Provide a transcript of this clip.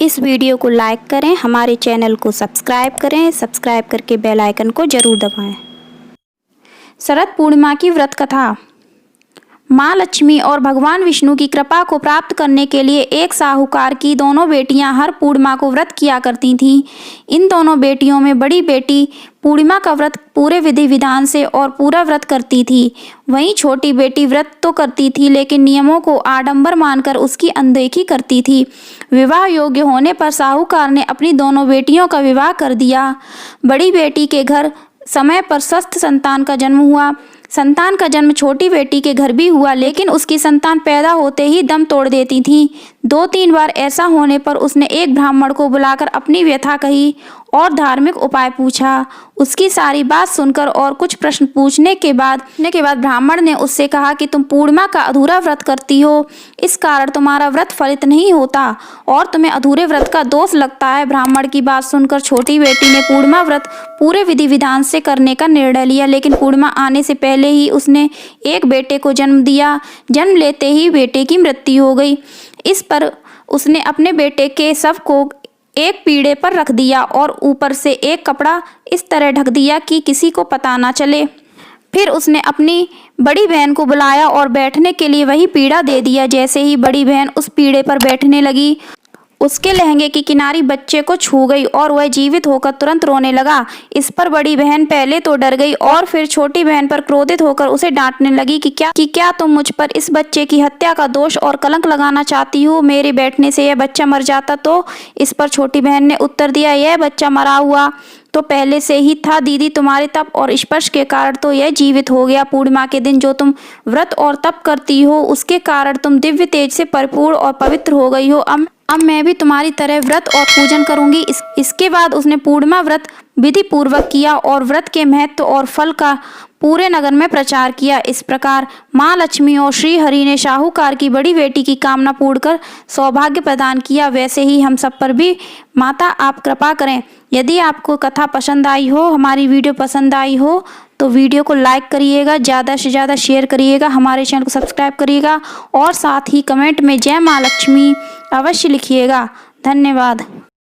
इस वीडियो को लाइक करें, हमारे चैनल को सब्सक्राइब करें, सब्सक्राइब करके बेल आइकन को जरूर दबाएं। शरद पूर्णिमा की व्रत कथा। माँ लक्ष्मी और भगवान विष्णु की कृपा को प्राप्त करने के लिए एक साहूकार की दोनों बेटियां हर पूर्णिमा को व्रत किया करती थीं। इन दोनों बेटियों में बड़ी बेटी पूर्णिमा का व्रत पूरे विधि विधान से और पूरा व्रत करती थी। वहीं छोटी बेटी व्रत तो करती थी लेकिन नियमों को आडंबर मानकर उसकी अनदेखी करती थी। विवाह योग्य होने पर साहूकार ने अपनी दोनों बेटियों का विवाह कर दिया। बड़ी बेटी के घर समय पर स्वस्थ संतान का जन्म हुआ। संतान का जन्म छोटी बेटी के घर भी हुआ, लेकिन उसकी संतान पैदा होते ही दम तोड़ देती थी। 2-3 बार ऐसा होने पर उसने एक ब्राह्मण को बुलाकर अपनी व्यथा कही और धार्मिक उपाय पूछा। उसकी सारी बात सुनकर और कुछ प्रश्न पूछने के बाद ब्राह्मण ने उससे कहा कि तुम पूर्णिमा का अधूरा व्रत करती हो, इस कारण तुम्हारा व्रत फलित नहीं होता और तुम्हें अधूरे व्रत का दोष लगता है। ब्राह्मण की बात सुनकर छोटी बेटी ने पूर्णिमा व्रत पूरे विधि विधान से करने का निर्णय लिया, लेकिन पूर्णिमा आने से पहले ही उसने एक बेटे को जन्म दिया। जन्म लेते ही बेटे की मृत्यु हो गई। इस पर उसने अपने बेटे के शव को एक पीढ़े पर रख दिया और ऊपर से एक कपड़ा इस तरह ढक दिया कि किसी को पता ना चले। फिर उसने अपनी बड़ी बहन को बुलाया और बैठने के लिए वही पीढ़ा दे दिया। जैसे ही बड़ी बहन उस पीढ़े पर बैठने लगी, उसके लहंगे की किनारी बच्चे को छू गई और वह जीवित होकर तुरंत रोने लगा। इस पर बड़ी बहन पहले तो डर गई और फिर छोटी बहन पर क्रोधित होकर उसे डांटने लगी कि क्या तुम मुझ पर इस बच्चे की हत्या का दोष और कलंक लगाना चाहती हो? मेरे बैठने से यह बच्चा मर जाता तो? इस पर छोटी बहन ने उत्तर दिया, यह बच्चा मरा हुआ तो पहले से ही था दीदी, तुम्हारे तप और स्पर्श के कारण तो यह जीवित हो गया। पूर्णिमा के दिन जो तुम व्रत और तप करती हो उसके कारण तुम दिव्य तेज से परिपूर्ण और पवित्र हो गई हो। अब मैं भी तुम्हारी तरह व्रत और पूजन करूंगी। इसके बाद उसने पूर्णिमा व्रत विधि पूर्वक किया और व्रत के महत्व और फल का पूरे नगर में प्रचार किया। इस प्रकार माँ लक्ष्मी और श्री हरि ने साहूकार की बड़ी बेटी की कामना पूर्ण कर सौभाग्य प्रदान किया। वैसे ही हम सब पर भी माता आप कृपा करें। यदि आपको कथा पसंद आई हो, हमारी वीडियो पसंद आई हो तो वीडियो को लाइक करिएगा, ज़्यादा से ज़्यादा शेयर करिएगा, हमारे चैनल को सब्सक्राइब करिएगा और साथ ही कमेंट में जय माँ लक्ष्मी अवश्य लिखिएगा। धन्यवाद।